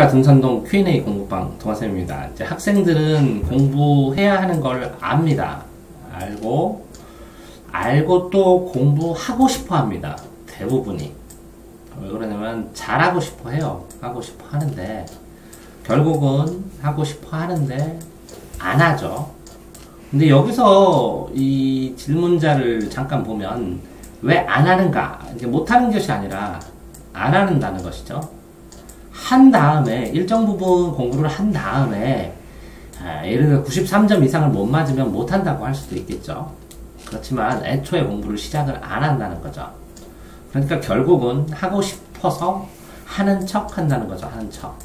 안녕하십니까. 등산동 Q&A 공부방 동아쌤입니다. 이제 학생들은 공부해야 하는 걸 압니다. 알고 또 공부하고 싶어 합니다. 대부분이. 왜 그러냐면 잘하고 싶어 해요. 하고 싶어 하는데 결국은 하고 싶어 하는데 안 하죠. 근데 여기서 이 질문자를 잠깐 보면 왜 안 하는가? 이게 못하는 것이 아니라 안 한다는 것이죠. 한 다음에 일정 부분 공부를 한 다음에 예를 들어 93점 이상을 못 맞으면 못한다고 할 수도 있겠죠. 그렇지만 애초에 공부를 시작을 안 한다는 거죠. 그러니까 결국은 하고 싶어서 하는 척 한다는 거죠. 하는 척.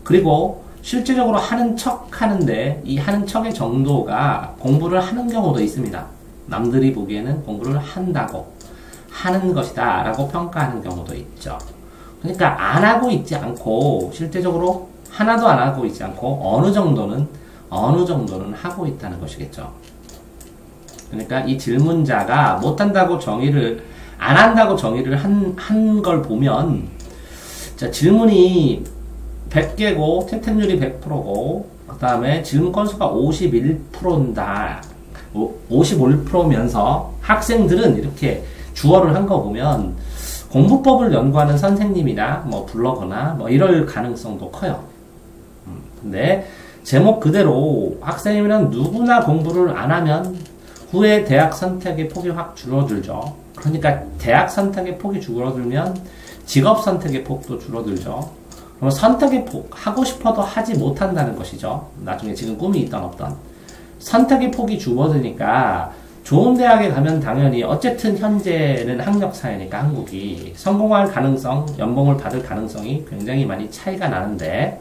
그리고 실제적으로 하는 척 하는데 이 하는 척의 정도가 공부를 하는 경우도 있습니다. 남들이 보기에는 공부를 한다고 하는 것이다 라고 평가하는 경우도 있죠. 그러니까 안 하고 있지 않고 실제적으로 하나도 안 하고 있지 않고 어느 정도는 하고 있다는 것이겠죠. 그러니까 이 질문자가 못한다고 정의를 안 한다고 정의를 한 걸 보면 자, 질문이 100개고 채택률이 100%고 그 다음에 질문 건수가 51%인다 51%면서 학생들은 이렇게 주어를 한 거 보면 공부법을 연구하는 선생님이나 뭐 블로거나 뭐 이럴 가능성도 커요. 근데 제목 그대로 학생이면 누구나 공부를 안 하면 후에 대학 선택의 폭이 확 줄어들죠. 그러니까 대학 선택의 폭이 줄어들면 직업 선택의 폭도 줄어들죠. 그럼 선택의 폭, 하고 싶어도 하지 못한다는 것이죠. 나중에 지금 꿈이 있던 없던 선택의 폭이 줄어드니까 좋은 대학에 가면 당연히 어쨌든 현재는 학력사회니까 한국이 성공할 가능성, 연봉을 받을 가능성이 굉장히 많이 차이가 나는데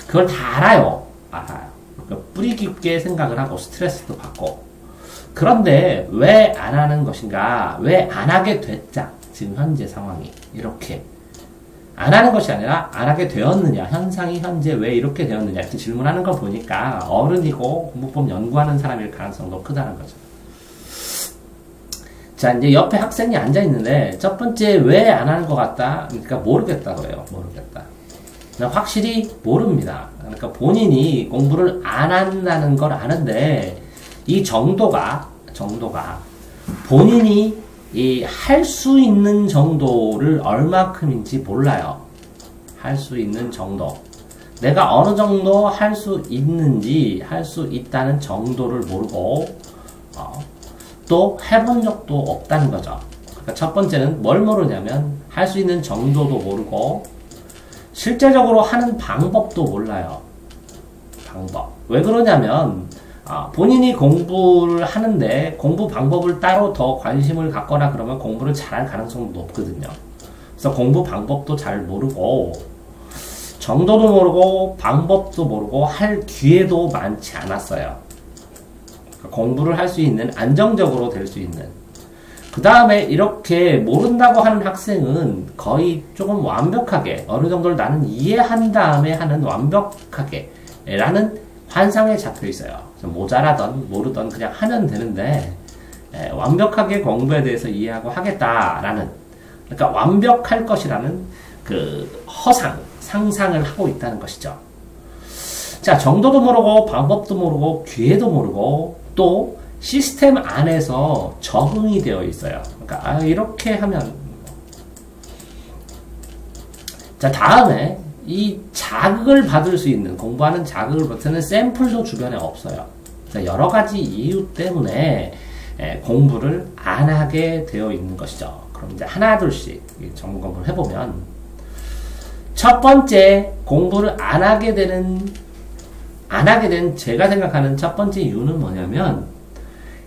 그걸 다 알아요. 그러니까 뿌리 깊게 생각을 하고 스트레스도 받고 그런데 왜 안 하는 것인가? 왜 안 하게 됐자? 지금 현재 상황이 이렇게 안 하는 것이 아니라 안 하게 되었느냐? 현상이 현재 왜 이렇게 되었느냐? 이렇게 질문하는 걸 보니까 어른이고 공부법 연구하는 사람일 가능성도 크다는 거죠. 자, 이제 옆에 학생이 앉아있는데, 첫 번째, 왜 안 하는 것 같다? 그러니까 모르겠다고 해요. 모르겠다. 확실히 모릅니다. 그러니까 본인이 공부를 안 한다는 걸 아는데, 이 정도가, 본인이 할 수 있는 정도를 얼마큼인지 몰라요. 할 수 있는 정도. 내가 어느 정도 할 수 있는지, 할 수 있다는 정도를 모르고, 또 해본 적도 없다는 거죠. 그러니까 첫 번째는 뭘 모르냐면 할 수 있는 정도도 모르고 실제적으로 하는 방법도 몰라요. 방법. 왜 그러냐면 본인이 공부를 하는데 공부 방법을 따로 더 관심을 갖거나 그러면 공부를 잘할 가능성도 높거든요. 그래서 공부 방법도 잘 모르고 정도도 모르고 방법도 모르고 할 기회도 많지 않았어요. 공부를 할 수 있는, 안정적으로 될 수 있는. 그 다음에 이렇게 모른다고 하는 학생은 거의 조금 완벽하게, 어느 정도를 나는 이해한 다음에 하는 완벽하게, 라는 환상에 잡혀 있어요. 모자라던, 모르던 그냥 하면 되는데, 완벽하게 공부에 대해서 이해하고 하겠다라는, 그러니까 완벽할 것이라는 그 허상, 상상을 하고 있다는 것이죠. 자, 정도도 모르고, 방법도 모르고, 기회도 모르고, 또 시스템 안에서 적응이 되어 있어요. 그러니까 이렇게 하면 자 다음에 이 자극을 받을 수 있는 공부하는 자극을 받는 샘플도 주변에 없어요. 여러 가지 이유 때문에 공부를 안 하게 되어 있는 것이죠. 그럼 이제 하나 둘씩 점검을 해보면 첫 번째 공부를 안 하게 된 제가 생각하는 첫 번째 이유는 뭐냐면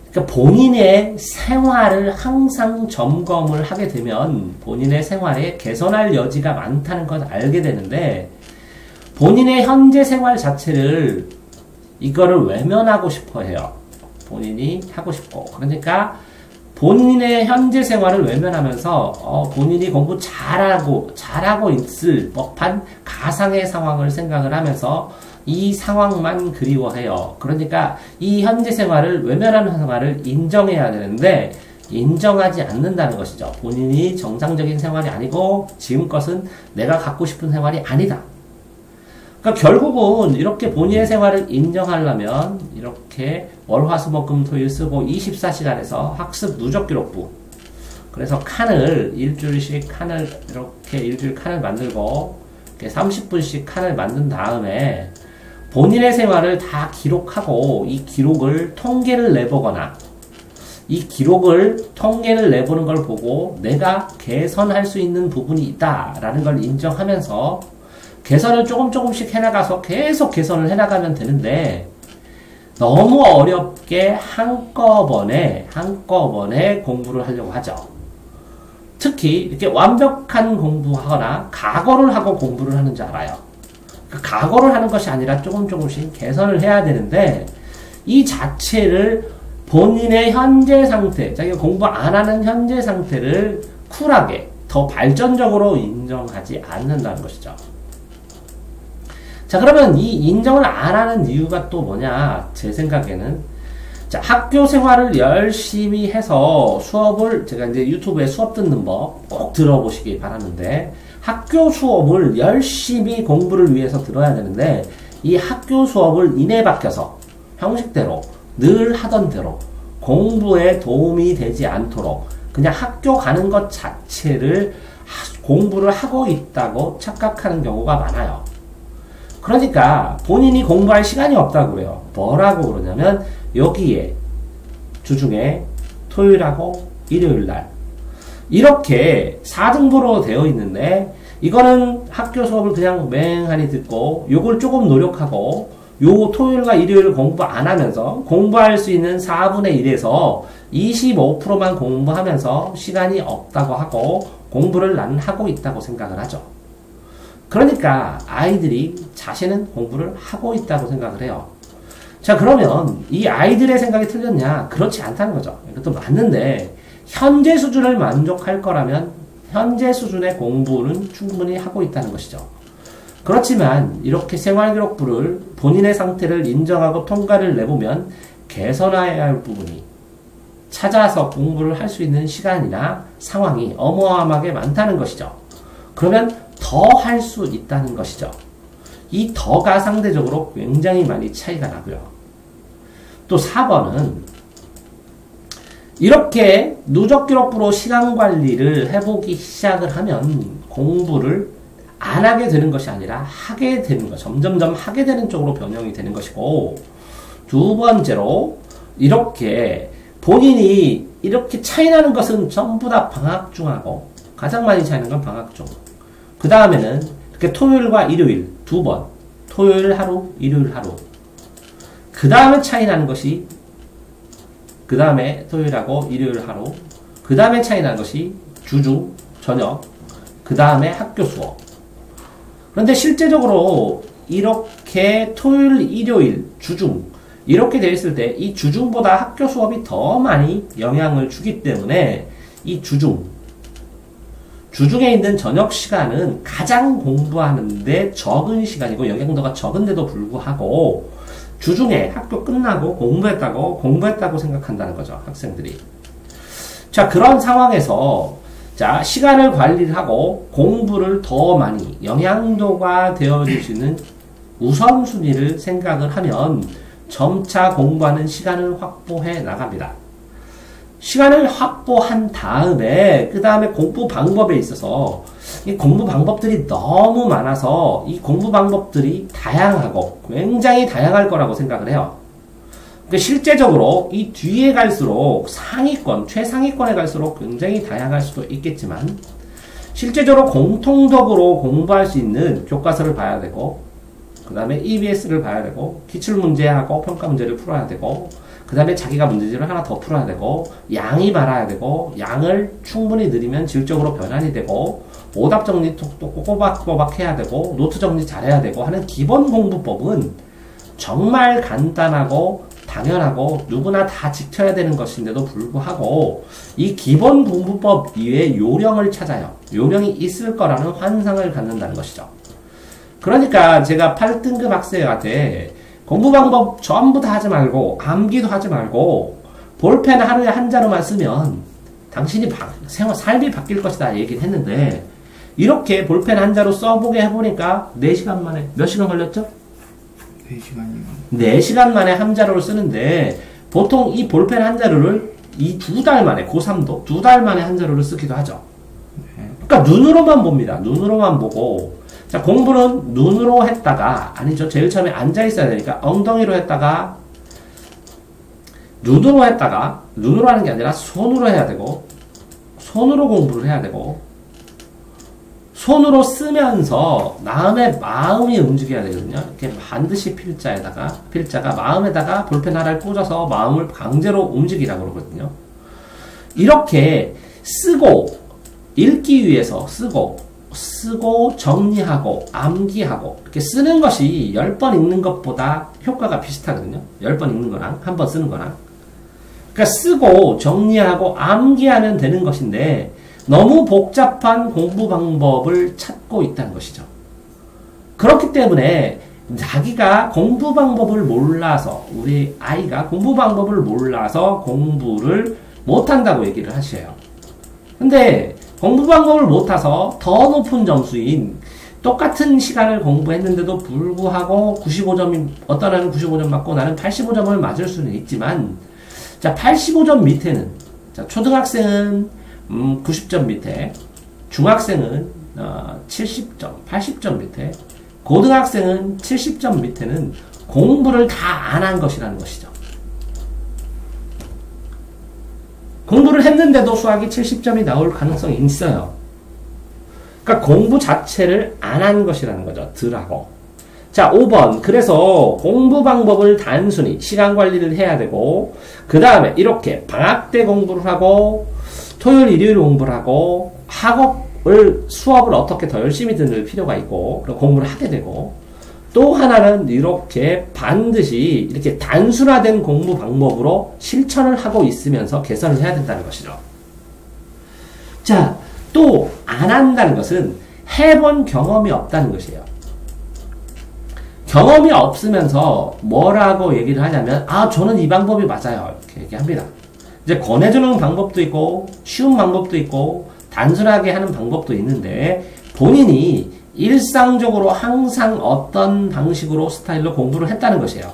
그러니까 본인의 생활을 항상 점검을 하게 되면 본인의 생활에 개선할 여지가 많다는 걸 알게 되는데 본인의 현재 생활 자체를 이거를 외면하고 싶어 해요. 본인이 하고 싶고 그러니까 본인의 현재 생활을 외면하면서 본인이 공부 잘하고 있을 법한 가상의 상황을 생각을 하면서 이 상황만 그리워해요. 그러니까 이 현재 생활을 외면하는 생활을 인정해야 되는데 인정하지 않는다는 것이죠. 본인이 정상적인 생활이 아니고 지금 것은 내가 갖고 싶은 생활이 아니다. 그러니까 결국은 이렇게 본인의 생활을 인정하려면 이렇게 월화수목금토일 쓰고 24시간에서 학습 누적 기록부. 그래서 칸을 일주일씩 칸을 이렇게 일주일 칸을 만들고 이렇게 30분씩 칸을 만든 다음에 본인의 생활을 다 기록하고 이 기록을 통계를 내보거나 이 기록을 통계를 내보는 걸 보고 내가 개선할 수 있는 부분이 있다라는 걸 인정하면서 개선을 조금씩 해나가서 계속 개선을 해나가면 되는데 너무 어렵게 한꺼번에 공부를 하려고 하죠. 특히 이렇게 완벽한 공부하거나 각오를 하고 공부를 하는 줄 알아요. 그 각오를 하는 것이 아니라 조금씩 개선을 해야 되는데 이 자체를 본인의 현재 상태, 자기가 공부 안 하는 현재 상태를 쿨하게 더 발전적으로 인정하지 않는다는 것이죠. 자, 그러면 이 인정을 안 하는 이유가 또 뭐냐? 제 생각에는 자, 학교 생활을 열심히 해서 수업을 제가 이제 유튜브에 수업 듣는 법 꼭 들어보시기 바라는데 학교 수업을 열심히 공부를 위해서 들어야 되는데 이 학교 수업을 이내 박혀서 형식대로 늘 하던 대로 공부에 도움이 되지 않도록 그냥 학교 가는 것 자체를 공부를 하고 있다고 착각하는 경우가 많아요. 그러니까 본인이 공부할 시간이 없다고 그래요. 뭐라고 그러냐면 여기에 주중에 토요일하고 일요일날 이렇게 4등분으로 되어 있는데 이거는 학교 수업을 그냥 맹하니 듣고 요걸 조금 노력하고 요 토요일과 일요일 공부 안 하면서 공부할 수 있는 4분의 1에서 25%만 공부하면서 시간이 없다고 하고 공부를 나는 하고 있다고 생각을 하죠. 그러니까 아이들이 자신은 공부를 하고 있다고 생각을 해요. 자, 그러면 이 아이들의 생각이 틀렸냐? 그렇지 않다는 거죠. 이것도 맞는데 현재 수준을 만족할 거라면 현재 수준의 공부는 충분히 하고 있다는 것이죠. 그렇지만 이렇게 생활기록부를 본인의 상태를 인정하고 통과를 내보면 개선해야 할 부분이 찾아서 공부를 할 수 있는 시간이나 상황이 어마어마하게 많다는 것이죠. 그러면 더 할 수 있다는 것이죠. 이 더가 상대적으로 굉장히 많이 차이가 나고요. 또 4번은 이렇게 누적기록부로 시간 관리를 해보기 시작을 하면 공부를 안 하게 되는 것이 아니라 하게 되는 것, 점점점 하게 되는 쪽으로 변형이 되는 것이고, 두 번째로 이렇게 본인이 이렇게 차이나는 것은 전부 다 방학중하고 가장 많이 차이나는 건 방학중. 그 다음에는 이렇게 토요일과 일요일 두 번, 토요일 하루, 일요일 하루. 그 다음에 차이나는 것이 그 다음에 토요일하고 일요일 하루. 그 다음에 차이나는 것이 주중, 저녁. 그 다음에 학교 수업. 그런데 실제적으로 이렇게 토요일, 일요일, 주중 이렇게 되어 있을 때 이 주중보다 학교 수업이 더 많이 영향을 주기 때문에 이 주중에 있는 저녁 시간은 가장 공부하는데 적은 시간이고 영향도가 적은데도 불구하고 주중에 학교 끝나고 공부했다고 생각한다는 거죠, 학생들이. 자, 그런 상황에서 자, 시간을 관리를 하고 공부를 더 많이 영향도가 되어줄 수 있는 우선순위를 생각을 하면 점차 공부하는 시간을 확보해 나갑니다. 시간을 확보한 다음에 그 다음에 공부 방법에 있어서 이 공부 방법들이 너무 많아서 이 공부 방법들이 다양하고 굉장히 다양할 거라고 생각을 해요. 그러니까 실제적으로 이 뒤에 갈수록 상위권, 최상위권에 갈수록 굉장히 다양할 수도 있겠지만 실제적으로 공통적으로 공부할 수 있는 교과서를 봐야 되고 그 다음에 EBS를 봐야 되고 기출문제하고 평가문제를 풀어야 되고 그 다음에 자기가 문제집을 하나 더 풀어야 되고 양이 많아야 되고 양을 충분히 늘리면 질적으로 변환이 되고 오답 정리 또 꼬박꼬박 해야 되고 노트 정리 잘해야 되고 하는 기본 공부법은 정말 간단하고 당연하고 누구나 다 지켜야 되는 것인데도 불구하고 이 기본 공부법 이외에 요령을 찾아요. 요령이 있을 거라는 환상을 갖는다는 것이죠. 그러니까 제가 8등급 학생한테 공부 방법 전부 다 하지 말고 암기도 하지 말고 볼펜 하루에 한 자루만 쓰면 당신이 삶이 바뀔 것이다 얘기를 했는데 이렇게 볼펜 한자로 써보게 해보니까 4시간 만에 몇 시간 걸렸죠? 4시간이요. 4시간 만에 한자로를 쓰는데 보통 이 볼펜 한자로를 이 2달 만에 고3도 2달 만에 한자로를 쓰기도 하죠. 그러니까 눈으로만 봅니다. 눈으로만 보고 자 공부는 눈으로 했다가 아니죠. 제일 처음에 앉아 있어야 되니까 엉덩이로 했다가 눈으로 했다가 눈으로 하는 게 아니라 손으로 해야 되고 손으로 공부를 해야 되고 손으로 쓰면서 마음이 움직여야 되거든요. 이렇게 반드시 필자가 마음에다가 볼펜 하나를 꽂아서 마음을 강제로 움직이라고 그러거든요. 이렇게 쓰고 읽기 위해서 쓰고 정리하고 암기하고 이렇게 쓰는 것이 10번 읽는 것보다 효과가 비슷하거든요. 10번 읽는 거랑 한 번 쓰는 거랑. 그러니까 쓰고 정리하고 암기하면 되는 것인데 너무 복잡한 공부 방법을 찾고 있다는 것이죠. 그렇기 때문에 자기가 공부 방법을 몰라서 우리 아이가 공부 방법을 몰라서 공부를 못한다고 얘기를 하셔요. 근데 공부 방법을 못해서 더 높은 점수인 똑같은 시간을 공부했는데도 불구하고 95점이 어떤 애는 95점 맞고 나는 85점을 맞을 수는 있지만 자 85점 밑에는 자 초등학생은 90점 밑에, 중학생은 70점, 80점 밑에, 고등학생은 70점 밑에는 공부를 다 안 한 것이라는 것이죠. 공부를 했는데도 수학이 70점이 나올 가능성이 있어요. 그러니까 공부 자체를 안 한 것이라는 거죠. 덜하고. 자, 5번. 그래서 공부 방법을 단순히 시간 관리를 해야 되고, 그 다음에 이렇게 방학 때 공부를 하고, 토요일, 일요일 공부를 하고, 수업을 어떻게 더 열심히 들을 필요가 있고, 그리고 공부를 하게 되고, 또 하나는 이렇게 반드시 이렇게 단순화된 공부 방법으로 실천을 하고 있으면서 개선을 해야 된다는 것이죠. 자, 또 안 한다는 것은 해본 경험이 없다는 것이에요. 경험이 없으면서 뭐라고 얘기를 하냐면 저는 이 방법이 맞아요. 이렇게 얘기합니다. 이제 권해주는 방법도 있고 쉬운 방법도 있고 단순하게 하는 방법도 있는데 본인이 일상적으로 항상 어떤 방식으로 스타일로 공부를 했다는 것이에요.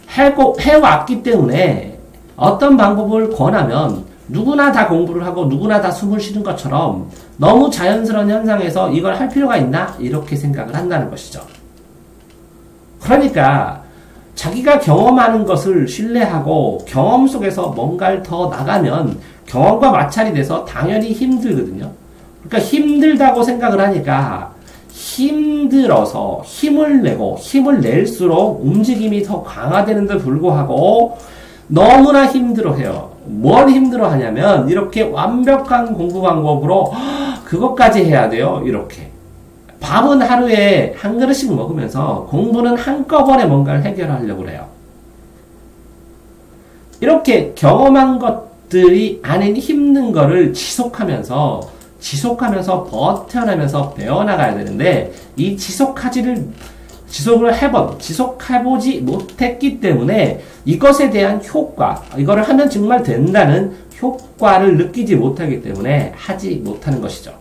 해왔기 때문에 어떤 방법을 권하면 누구나 다 공부를 하고 누구나 다 숨을 쉬는 것처럼 너무 자연스러운 현상에서 이걸 할 필요가 있나? 이렇게 생각을 한다는 것이죠. 그러니까 자기가 경험하는 것을 신뢰하고 경험 속에서 뭔가를 더 나가면 경험과 마찰이 돼서 당연히 힘들거든요. 그러니까 힘들다고 생각을 하니까 힘들어서 힘을 내고 힘을 낼수록 움직임이 더 강화되는데 불구하고 너무나 힘들어해요. 뭘 힘들어하냐면 이렇게 완벽한 공부 방법으로 그것까지 해야 돼요. 이렇게. 밥은 하루에 한 그릇씩 먹으면서 공부는 한꺼번에 뭔가를 해결하려고 해요. 이렇게 경험한 것들이 아닌 힘든 거를 지속하면서 버텨내면서 배워나가야 되는데 이 지속해보지 못했기 때문에 이것에 대한 효과, 이거를 하면 정말 된다는 효과를 느끼지 못하기 때문에 하지 못하는 것이죠.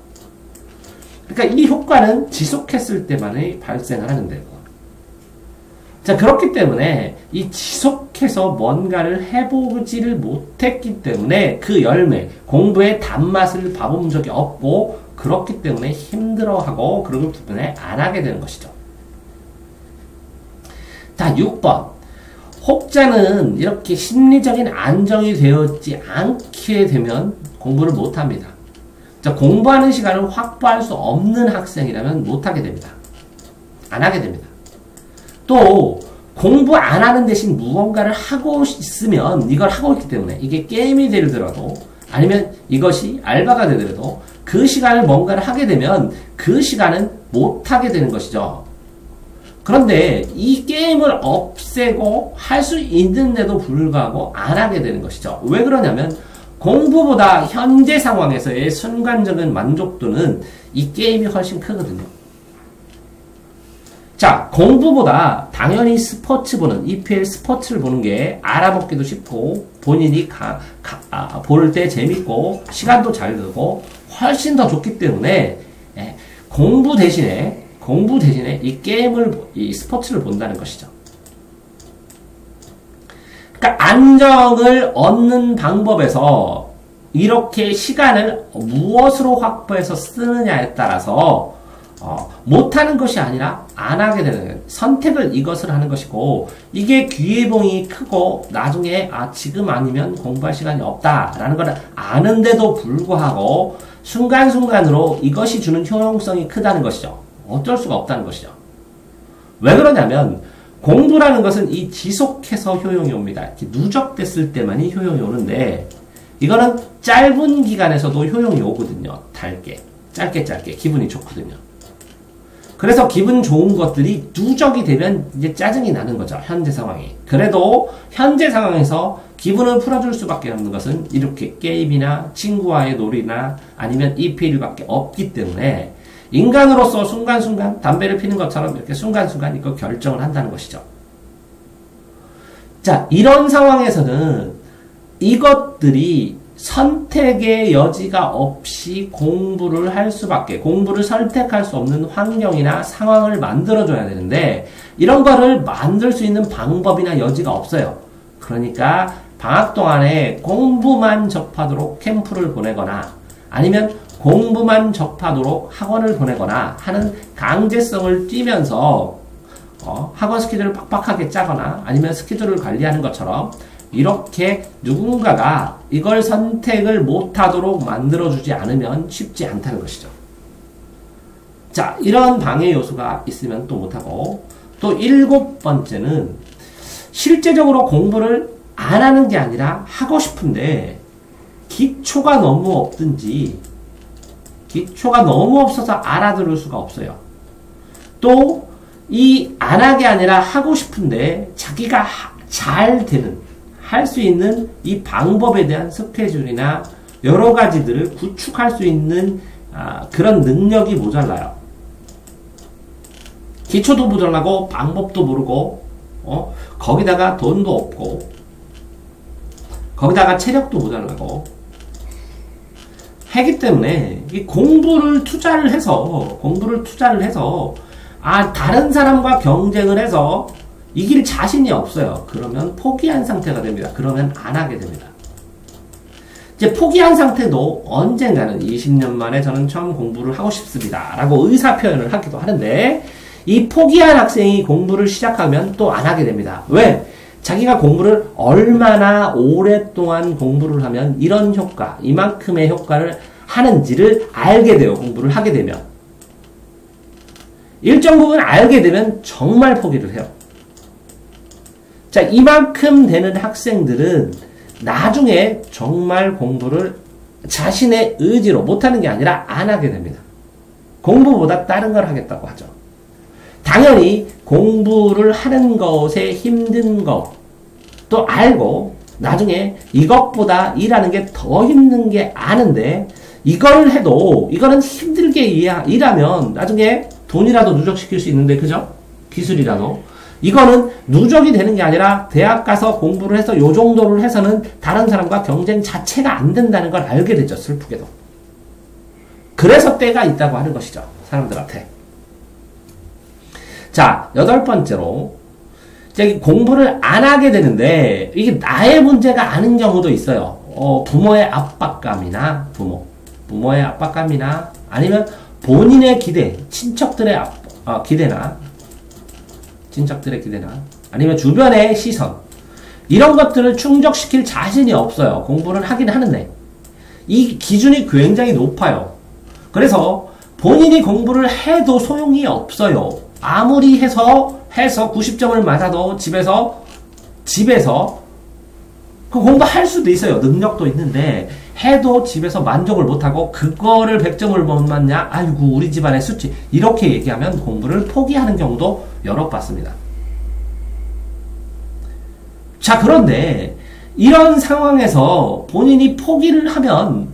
그러니까 이 효과는 지속했을 때만이 발생을 하는데요. 자, 그렇기 때문에 이 지속해서 뭔가를 해보지를 못했기 때문에 그 열매, 공부의 단맛을 봐본 적이 없고 그렇기 때문에 힘들어하고 그러기 때문에 안 하게 되는 것이죠. 자, 6번. 혹자는 이렇게 심리적인 안정이 되었지 않게 되면 공부를 못합니다. 자, 공부하는 시간을 확보할 수 없는 학생이라면 못하게 됩니다. 안 하게 됩니다. 또 공부 안 하는 대신 무언가를 하고 있으면 이걸 하고 있기 때문에 이게 게임이 되더라도 아니면 이것이 알바가 되더라도 그 시간을 뭔가를 하게 되면 그 시간은 못하게 되는 것이죠. 그런데 이 게임을 없애고 할 수 있는데도 불구하고 안 하게 되는 것이죠. 왜 그러냐면 공부보다 현재 상황에서의 순간적인 만족도는 이 게임이 훨씬 크거든요. 자, 공부보다 당연히 EPL 스포츠를 보는 게 알아먹기도 쉽고 본인이 볼 때 재밌고 시간도 잘 들고 훨씬 더 좋기 때문에 공부 대신에 이 게임을, 이 스포츠를 본다는 것이죠. 그러니까 안정을 얻는 방법에서 이렇게 시간을 무엇으로 확보해서 쓰느냐에 따라서 못하는 것이 아니라 안 하게 되는 선택을 이것을 하는 것이고, 이게 기회봉이 크고 나중에 지금 아니면 공부할 시간이 없다라는 걸 아는데도 불구하고 순간순간으로 이것이 주는 효용성이 크다는 것이죠. 어쩔 수가 없다는 것이죠. 왜 그러냐면 공부라는 것은 이 지속해서 효용이 옵니다. 이렇게 누적됐을 때만이 효용이 오는데, 이거는 짧은 기간에서도 효용이 오거든요. 짧게 기분이 좋거든요. 그래서 기분 좋은 것들이 누적이 되면 이제 짜증이 나는 거죠. 현재 상황이. 그래도 현재 상황에서 기분을 풀어줄 수밖에 없는 것은 이렇게 게임이나 친구와의 놀이나 아니면 EPL밖에 없기 때문에 인간으로서 순간순간 담배를 피는 것처럼 이렇게 순간순간 이거 결정을 한다는 것이죠. 자, 이런 상황에서는 이것들이 선택의 여지가 없이 공부를 할 수밖에, 공부를 선택할 수 없는 환경이나 상황을 만들어줘야 되는데, 이런 거를 만들 수 있는 방법이나 여지가 없어요. 그러니까 방학 동안에 공부만 접하도록 캠프를 보내거나, 아니면 공부만 접하도록 학원을 보내거나 하는 강제성을 띠면서 학원 스케줄을 빡빡하게 짜거나 아니면 스케줄을 관리하는 것처럼 이렇게 누군가가 이걸 선택을 못하도록 만들어주지 않으면 쉽지 않다는 것이죠. 자, 이런 방해 요소가 있으면 또 못하고, 또 7번째는 실제적으로 공부를 안 하는 게 아니라 하고 싶은데 기초가 너무 없든지, 기초가 너무 없어서 알아들을 수가 없어요. 또 이 안 하게 아니라 하고 싶은데 자기가 잘 되는, 할 수 있는 이 방법에 대한 스케줄이나 여러 가지들을 구축할 수 있는 그런 능력이 모자라요. 기초도 모자라고 방법도 모르고 거기다가 돈도 없고 거기다가 체력도 모자라고 하기 때문에 이 공부를 투자를 해서 다른 사람과 경쟁을 해서 이길 자신이 없어요. 그러면 포기한 상태가 됩니다. 그러면 안 하게 됩니다. 이제 포기한 상태도 언젠가는 20년 만에 저는 처음 공부를 하고 싶습니다. 라고 의사표현을 하기도 하는데, 이 포기한 학생이 공부를 시작하면 또 안 하게 됩니다. 왜? 자기가 공부를 얼마나 오랫동안 공부를 하면 이런 효과, 이만큼의 효과를 하는지를 알게 돼요. 공부를 하게 되면. 일정 부분 알게 되면 정말 포기를 해요. 자, 이만큼 되는 학생들은 나중에 정말 공부를 자신의 의지로 못하는 게 아니라 안 하게 됩니다. 공부보다 다른 걸 하겠다고 하죠. 당연히 공부를 하는 것에 힘든 것도 알고 나중에 이것보다 일하는 게 더 힘든 게 아는데, 이걸 해도 이거는 힘들게 일하면 나중에 돈이라도 누적시킬 수 있는데, 그죠? 기술이라도. 이거는 누적이 되는 게 아니라 대학 가서 공부를 해서 요 정도를 해서는 다른 사람과 경쟁 자체가 안 된다는 걸 알게 되죠. 슬프게도. 그래서 때가 있다고 하는 것이죠. 사람들한테. 자, 8번째로 이제 공부를 안 하게 되는데 이게 나의 문제가 아닌 경우도 있어요. 부모의 압박감이나 부모의 압박감이나 아니면 본인의 기대, 친척들의 기대나 아니면 주변의 시선, 이런 것들을 충족시킬 자신이 없어요. 공부를 하긴 하는데 이 기준이 굉장히 높아요. 그래서 본인이 공부를 해도 소용이 없어요. 아무리 해서 90점을 맞아도 집에서 그 공부할 수도 있어요. 능력도 있는데 해도 집에서 만족을 못하고 그거를 100점을 못 맞냐? 아이고 우리 집안의 수치, 이렇게 얘기하면 공부를 포기하는 경우도 여러 봤습니다. 자, 그런데 이런 상황에서 본인이 포기를 하면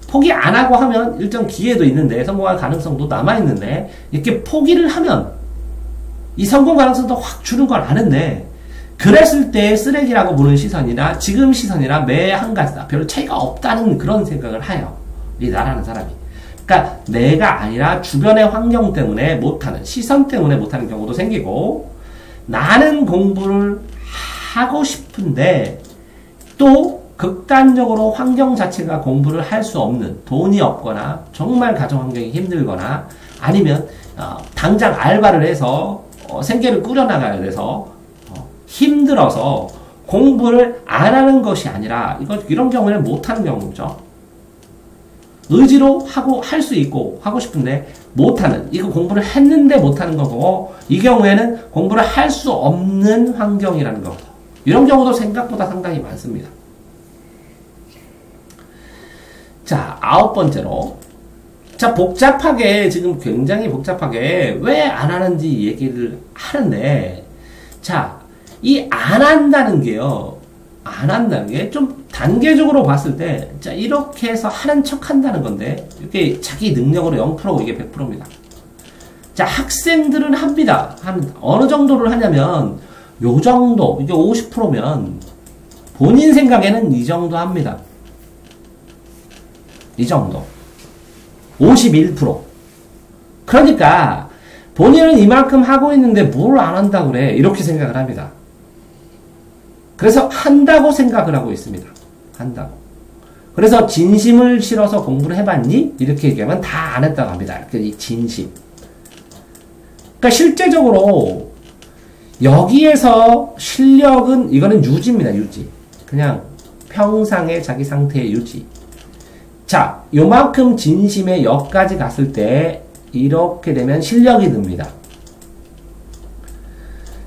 포기 안 하고 하면 일정 기회도 있는데, 성공할 가능성도 남아있는데, 이렇게 포기를 하면 이 성공 가능성도 확 주는 걸 아는데, 그랬을 때 쓰레기라고 보는 시선이나 지금 시선이나 매 한 가지다 별로 차이가 없다는 그런 생각을 해요. 이 나라는 사람이. 그러니까 내가 아니라 주변의 환경 때문에 못하는, 시선 때문에 못하는 경우도 생기고, 나는 공부를 하고 싶은데 또 극단적으로 환경 자체가 공부를 할 수 없는, 돈이 없거나 정말 가정 환경이 힘들거나 아니면 당장 알바를 해서 생계를 꾸려나가야 돼서 힘들어서 공부를 안 하는 것이 아니라 이런 경우에는 못하는 경우죠. 의지로 하고 할 수 있고 하고 싶은데 못하는, 이거 공부를 했는데 못하는 거고, 이 경우에는 공부를 할 수 없는 환경이라는 거. 이런 경우도 생각보다 상당히 많습니다. 자, 9번째로. 자, 복잡하게, 지금 굉장히 복잡하게 왜 안 하는지 얘기를 하는데, 자, 이 안 한다는 게요, 안 한다는 게 좀 단계적으로 봤을 때, 자, 이렇게 해서 하는 척 한다는 건데, 이렇게 자기 능력으로 0%고 이게 100%입니다. 자, 학생들은 합니다. 한 어느 정도를 하냐면, 요 정도, 이게 50%면, 본인 생각에는 이 정도 합니다. 이 정도. 51%. 그러니까, 본인은 이만큼 하고 있는데 뭘 안 한다고 그래. 이렇게 생각을 합니다. 그래서 한다고 생각을 하고 있습니다. 한다고. 그래서 진심을 실어서 공부를 해봤니? 이렇게 얘기하면 다 안 했다고 합니다. 이 진심. 그러니까 실제적으로 여기에서 실력은, 이거는 유지입니다. 유지. 그냥 평상의 자기 상태의 유지. 자, 요만큼 진심의 역까지 갔을 때 이렇게 되면 실력이 듭니다.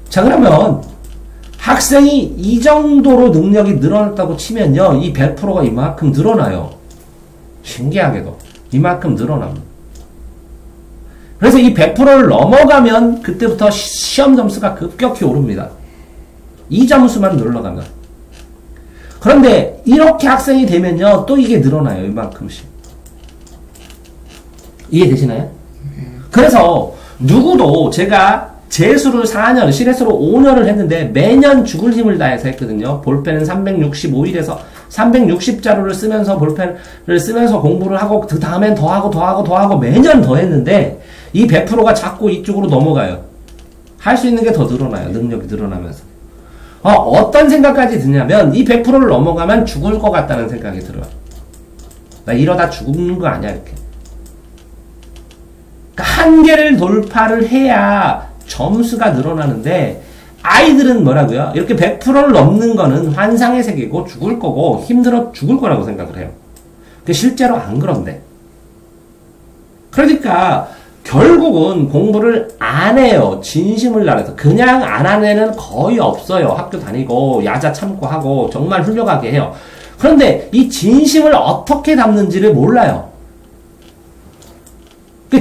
자, 그러면 학생이 이 정도로 능력이 늘어났다고 치면요, 이 100%가 이만큼 늘어나요. 신기하게도 이만큼 늘어납니다. 그래서 이 100%를 넘어가면 그때부터 시험 점수가 급격히 오릅니다. 이 점수만 올라가면. 그런데 이렇게 학생이 되면요, 또 이게 늘어나요. 이만큼씩. 이해되시나요? 그래서 누구도, 제가 재수를 4년, 실외수로 5년을 했는데 매년 죽을 힘을 다해서 했거든요. 볼펜은 365일에서 360자루를 쓰면서 볼펜을 쓰면서 공부를 하고, 그 다음엔 더 하고 매년 더 했는데 이 100%가 자꾸 이쪽으로 넘어가요. 할 수 있는 게 더 늘어나요. 능력이 늘어나면서. 어떤 생각까지 드냐면, 이 100%를 넘어가면 죽을 것 같다는 생각이 들어요. 나 이러다 죽는 거 아니야, 이렇게. 그러니까 한계를 돌파를 해야 점수가 늘어나는데, 아이들은 뭐라고요? 이렇게 100%를 넘는 거는 환상의 세계고 죽을 거고 힘들어 죽을 거라고 생각을 해요. 실제로 안 그런데. 그러니까 결국은 공부를 안 해요. 진심을 다해서. 그냥 안 하는 애는 거의 없어요. 학교 다니고 야자 참고 하고 정말 훌륭하게 해요. 그런데 이 진심을 어떻게 담는지를 몰라요.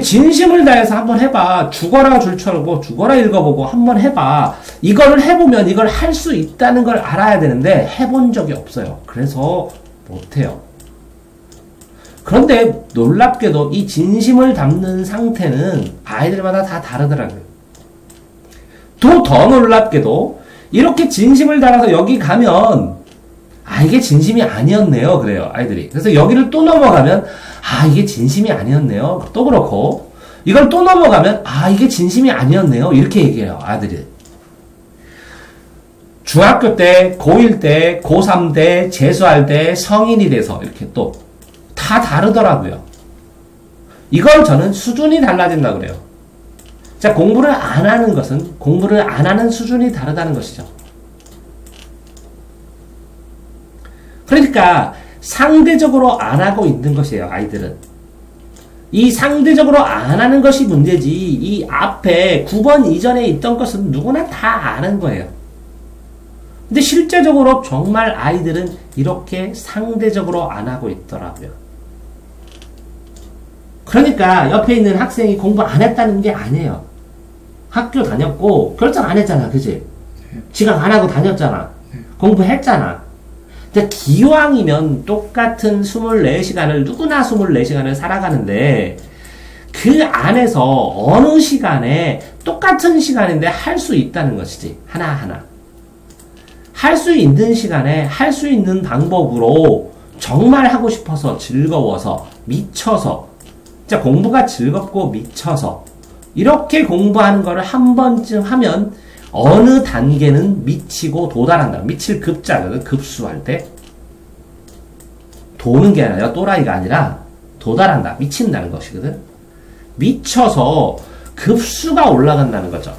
진심을 다해서 한번 해봐. 죽어라 줄쳐보고 죽어라 읽어보고 한번 해봐. 이거를 해보면 이걸 할 수 있다는 걸 알아야 되는데 해본 적이 없어요. 그래서 못해요. 그런데 놀랍게도 이 진심을 담는 상태는 아이들마다 다 다르더라고요. 또 더 놀랍게도 이렇게 진심을 달아서 여기 가면 이게 진심이 아니었네요. 그래요, 아이들이. 그래서 여기를 또 넘어가면 이게 진심이 아니었네요. 또 그렇고 이걸 또 넘어가면 이게 진심이 아니었네요. 이렇게 얘기해요, 아들이. 중학교 때, 고1 때, 고3 때, 재수할 때, 성인이 돼서 이렇게 또 다 다르더라고요. 이걸 저는 수준이 달라진다고 그래요. 자, 공부를 안 하는 것은 공부를 안 하는 수준이 다르다는 것이죠. 그러니까 상대적으로 안 하고 있는 것이에요, 아이들은. 이 상대적으로 안 하는 것이 문제지, 이 앞에 9번 이전에 있던 것은 누구나 다 아는 거예요. 근데 실제적으로 정말 아이들은 이렇게 상대적으로 안 하고 있더라고요. 그러니까 옆에 있는 학생이 공부 안 했다는 게 아니에요. 학교 다녔고 결정 안 했잖아, 그치? 지각 안 하고 다녔잖아. 공부했잖아. 근데 기왕이면 똑같은 24시간을, 누구나 24시간을 살아가는데 그 안에서 어느 시간에 똑같은 시간인데 할 수 있다는 것이지. 하나하나. 할 수 있는 시간에 할 수 있는 방법으로 정말 하고 싶어서 즐거워서 미쳐서 자, 공부가 즐겁고 미쳐서 이렇게 공부하는 거를 한 번쯤 하면 어느 단계는 미치고 도달한다. 미칠 급자거든. 급수할 때. 도는 게 아니라 또라이가 아니라 도달한다. 미친다는 것이거든. 미쳐서 급수가 올라간다는 거죠.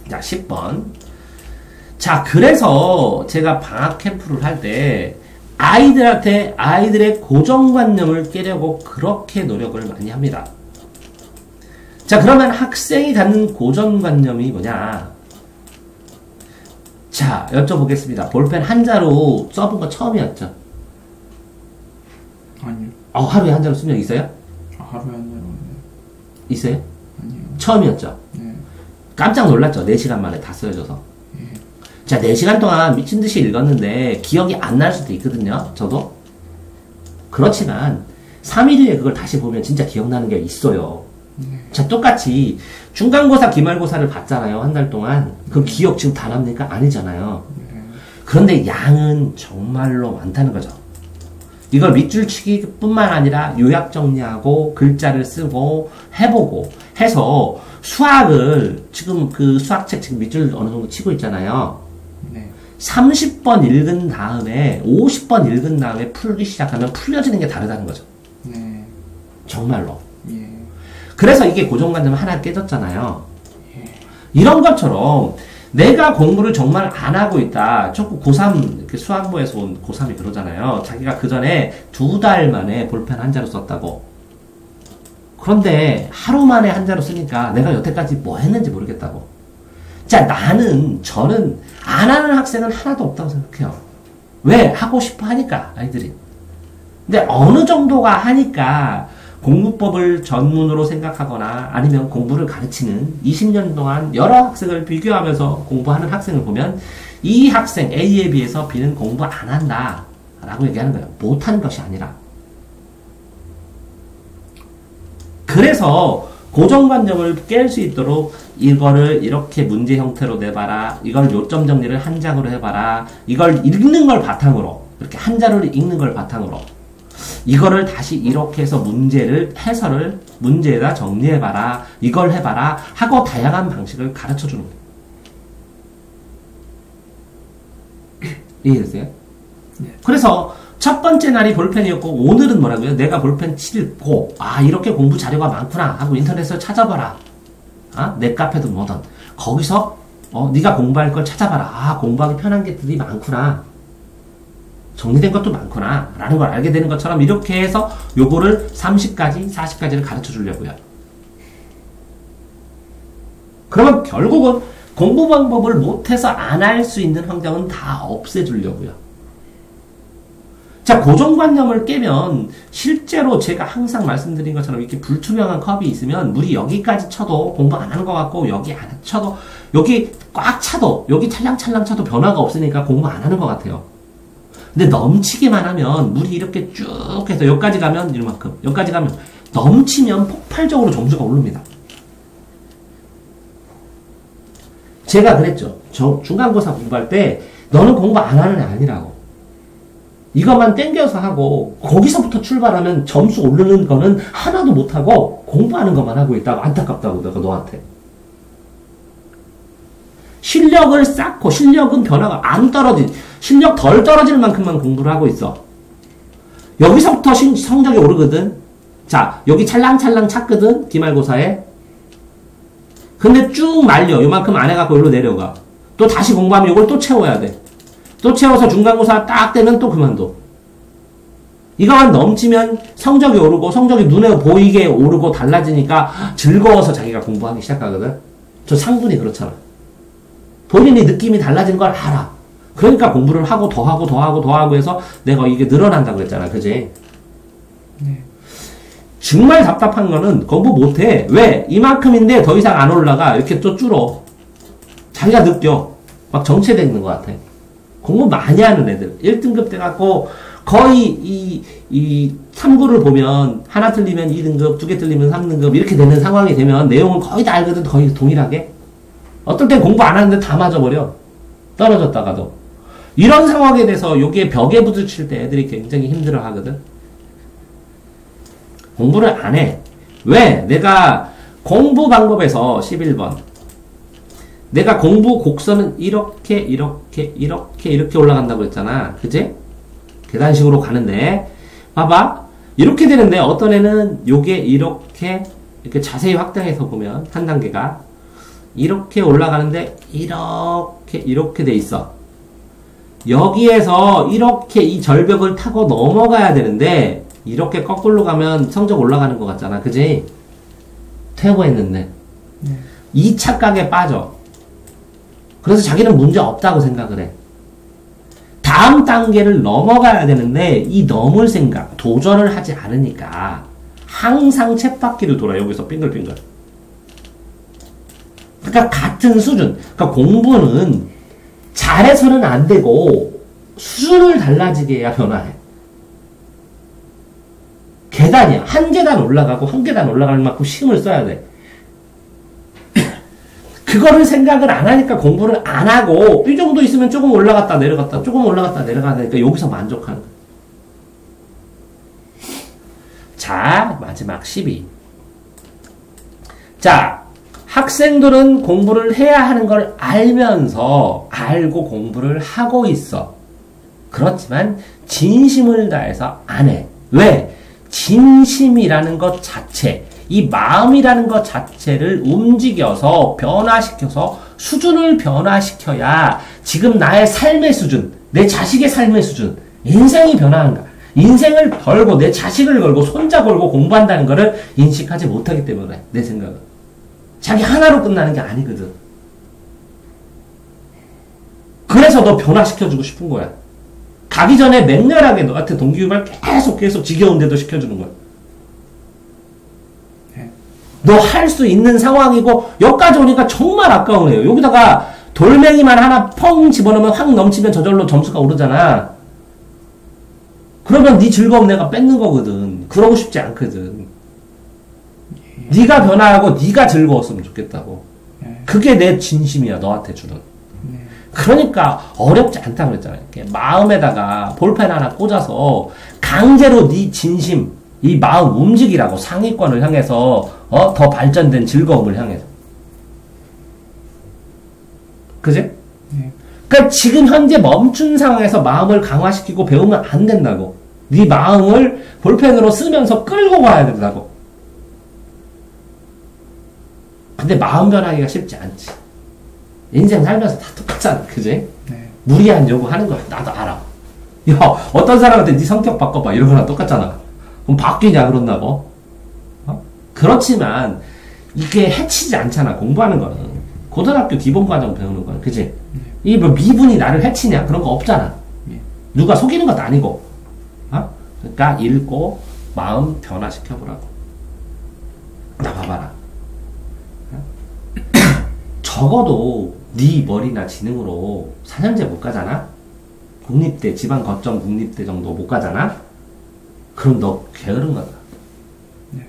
자, 10번. 자, 그래서 제가 방학 캠프를 할 때 아이들한테 아이들의 고정관념을 깨려고 그렇게 노력을 많이 합니다. 자, 그러면 학생이 갖는 고정관념이 뭐냐? 자, 여쭤보겠습니다. 볼펜 한자로 써본 거 처음이었죠? 아니요. 하루에 한자로 쓴 적 있어요? 하루에 한 자로. 있어요? 아니요. 처음이었죠? 네. 깜짝 놀랐죠? 4시간 만에 다 쓰여져서. 자, 4시간 동안 미친 듯이 읽었는데 기억이 안 날 수도 있거든요. 저도. 그렇지만 3일 후에 그걸 다시 보면 진짜 기억나는 게 있어요. 자, 똑같이 중간고사, 기말고사를 봤잖아요. 한 달 동안. 그 기억 지금 다 납니까? 아니잖아요. 그런데 양은 정말로 많다는 거죠. 이걸 밑줄치기 뿐만 아니라 요약 정리하고 글자를 쓰고 해보고 해서 수학을 지금 그 수학책 지금 밑줄 어느 정도 치고 있잖아요. 네. 30번 읽은 다음에 50번 읽은 다음에 풀기 시작하면 풀려지는 게 다르다는 거죠. 네. 정말로. 예. 그래서 이게 고정관념 하나 깨졌잖아요. 이런 것처럼 내가 공부를 정말 안 하고 있다. 자꾸 고3, 이렇게 수학부에서 온 고3이 그러잖아요. 자기가 그 전에 2달 만에 볼펜 한자로 썼다고. 그런데 하루 만에 한자로 쓰니까 내가 여태까지 뭐 했는지 모르겠다고. 자, 저는 안 하는 학생은 하나도 없다고 생각해요. 왜? 하고 싶어 하니까, 아이들이. 근데 어느 정도가 하니까 공부법을 전문으로 생각하거나 아니면 공부를 가르치는 20년 동안 여러 학생을 비교하면서 공부하는 학생을 보면 이 학생 A에 비해서 B는 공부 안 한다 라고 얘기하는 거예요. 못하는 것이 아니라. 그래서 고정관념을 깰 수 있도록 이거를 이렇게 문제 형태로 내봐라. 이걸 요점 정리를 한 장으로 해봐라. 이걸 읽는 걸 바탕으로 이렇게 한 자료를 읽는 걸 바탕으로 이거를 다시 이렇게 해서 해설을 문제에다 정리해봐라. 이걸 해봐라. 하고 다양한 방식을 가르쳐주는 거예요. 이해되세요? 네. 그래서 첫 번째 날이 볼펜이었고 오늘은 뭐라고요? 내가 볼펜 치고 이렇게 공부 자료가 많구나 하고 인터넷에서 찾아봐라. 내 카페든 뭐든 거기서 네가 공부할 걸 찾아봐라. 공부하기 편한 게들이 많구나. 정리된 것도 많구나 라는 걸 알게 되는 것처럼 이렇게 해서 요거를 30가지, 40가지를 가르쳐 주려고요. 그러면 결국은 공부 방법을 못해서 안 할 수 있는 환경은 다 없애주려고요. 자, 고정관념을 깨면 실제로 제가 항상 말씀드린 것처럼 이렇게 불투명한 컵이 있으면 물이 여기까지 쳐도 공부 안 하는 것 같고 여기 안 쳐도 여기 꽉 차도 여기 찰랑찰랑 차도 변화가 없으니까 공부 안 하는 것 같아요. 근데 넘치기만 하면 물이 이렇게 쭉 해서 여기까지 가면 이만큼 여기까지 가면 넘치면 폭발적으로 점수가 오릅니다. 제가 그랬죠. 중간고사 공부할 때 너는 공부 안 하는 애 아니라고. 이것만 땡겨서 하고 거기서부터 출발하면 점수 오르는 거는 하나도 못하고 공부하는 것만 하고 있다고. 안타깝다고 내가 너한테. 실력을 쌓고 실력은 변화가 안 실력 덜 떨어질 만큼만 공부를 하고 있어. 여기서부터 성적이 오르거든. 자, 여기 찰랑찰랑 찼거든. 기말고사에. 근데 쭉 말려. 요만큼 안 해갖고 여기로 내려가. 또 다시 공부하면 이걸 또 채워야 돼. 또 채워서 중간고사 딱 되면 또 그만둬. 이거만 넘치면 성적이 오르고 성적이 눈에 보이게 오르고 달라지니까 즐거워서 자기가 공부하기 시작하거든. 저 상분이 그렇잖아. 본인이 느낌이 달라지는 걸 알아. 그러니까 공부를 하고 더 하고 더 하고 더 하고 해서 내가 이게 늘어난다고 그랬잖아. 그지? 네. 정말 답답한 거는 공부 못해. 왜? 이만큼인데 더 이상 안 올라가. 이렇게 또 줄어. 자기가 느껴. 막 정체되는 것 같아. 공부 많이 하는 애들. 1등급 돼갖고 거의 이 탐구를 보면 하나 틀리면 2등급, 2개 틀리면 3등급 이렇게 되는 상황이 되면 내용을 거의 다 알거든. 거의 동일하게. 어떨 땐 공부 안 하는데 다 맞아버려. 떨어졌다가도. 이런 상황에 대해서 여기에 벽에 부딪힐 때 애들이 굉장히 힘들어 하거든. 공부를 안 해. 왜? 내가 공부 방법에서 11번. 내가 공부 곡선은 이렇게 올라간다고 했잖아. 그치? 계단식으로 가는데, 봐봐. 이렇게 되는데, 어떤 애는 요게 이렇게 자세히 확장해서 보면, 한 단계가, 이렇게 올라가는데, 이렇게 돼 있어. 여기에서 이렇게 이 절벽을 타고 넘어가야 되는데, 이렇게 거꾸로 가면 성적 올라가는 것 같잖아. 그지? 퇴고했는데. 네. 이 착각에 빠져. 그래서 자기는 문제 없다고 생각을 해. 다음 단계를 넘어가야 되는데 이 넘을 생각, 도전을 하지 않으니까 항상 쳇바퀴를 돌아. 여기서 빙글빙글. 그러니까 같은 수준. 그러니까 공부는 잘해서는 안 되고 수준을 달라지게 해야 변화해. 계단이야. 한 계단 올라가고 한 계단 올라가는 만큼 힘을 써야 돼. 그거를 생각을 안 하니까 공부를 안 하고 이 정도 있으면 조금 올라갔다 내려갔다 조금 올라갔다 내려가니까 여기서 만족하는 거야. 자, 마지막 12. 자, 학생들은 공부를 해야 하는 걸 알면서 알고 공부를 하고 있어. 그렇지만 진심을 다해서 안 해. 왜? 진심이라는 것 자체, 이 마음이라는 것 자체를 움직여서 변화시켜서 수준을 변화시켜야 지금 나의 삶의 수준, 내 자식의 삶의 수준, 인생이 변화한다. 인생을 걸고 내 자식을 걸고 손자 걸고 공부한다는 것을 인식하지 못하기 때문에 내 생각은. 자기 하나로 끝나는 게 아니거든. 그래서 너 변화시켜주고 싶은 거야. 가기 전에 맹렬하게 너한테 동기유발 계속 지겨운데도 시켜주는 거야. 너 할 수 있는 상황이고 여기까지 오니까 정말 아까우네요. 여기다가 돌멩이만 하나 펑 집어넣으면 확 넘치면 저절로 점수가 오르잖아. 그러면 네 즐거움 내가 뺏는 거거든. 그러고 싶지 않거든. 네가 변화하고 네가 즐거웠으면 좋겠다고. 그게 내 진심이야. 너한테 주는. 그러니까 어렵지 않다고 그랬잖아요. 이렇게 마음에다가 볼펜 하나 꽂아서 강제로 네 진심, 이 마음 움직이라고. 상위권을 향해서 더 발전된 즐거움을 향해서. 그지? 네. 그러니까 지금 현재 멈춘 상황에서 마음을 강화시키고 배우면 안 된다고. 네 마음을 볼펜으로 쓰면서 끌고 가야 된다고. 근데 마음 변하기가 쉽지 않지. 인생 살면서 다 똑같잖아. 그지? 네. 무리한 요구하는 거야. 나도 알아. 야, 어떤 사람한테 네 성격 바꿔봐. 이런 거랑 똑같잖아. 그럼 바뀌냐, 그런다고? 그렇지만, 이게 해치지 않잖아. 공부하는 거는. 고등학교 기본과정 배우는 거는. 그지? 이 뭐 미분이 나를 해치냐? 그런 거 없잖아. 누가 속이는 것도 아니고. 그러니까 읽고, 마음 변화시켜보라고. 나 봐봐라. 적어도 네 머리나 지능으로 4년제 못 가잖아? 국립대, 지방 거점 국립대 정도 못 가잖아? 그럼 너 게으른 거다. 네.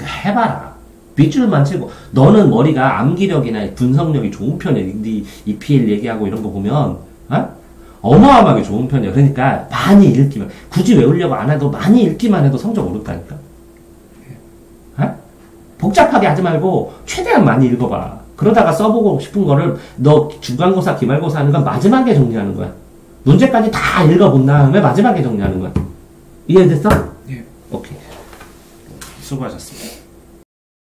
해봐라. 밑줄만 치고. 너는 머리가 암기력이나 분석력이 좋은 편이야. 네 EPL 얘기하고 이런 거 보면 어마어마하게 좋은 편이야. 그러니까 많이 읽기만. 굳이 외우려고 안 해도 많이 읽기만 해도 성적 오른다니까. 복잡하게 하지 말고 최대한 많이 읽어봐. 그러다가 써보고 싶은 거를 너 중간고사, 기말고사 하는 건 마지막에 정리하는 거야. 문제까지 다 읽어본 다음에 마지막에 정리하는 거야. 이해됐어? 네. 오케이. 수고하셨습니다.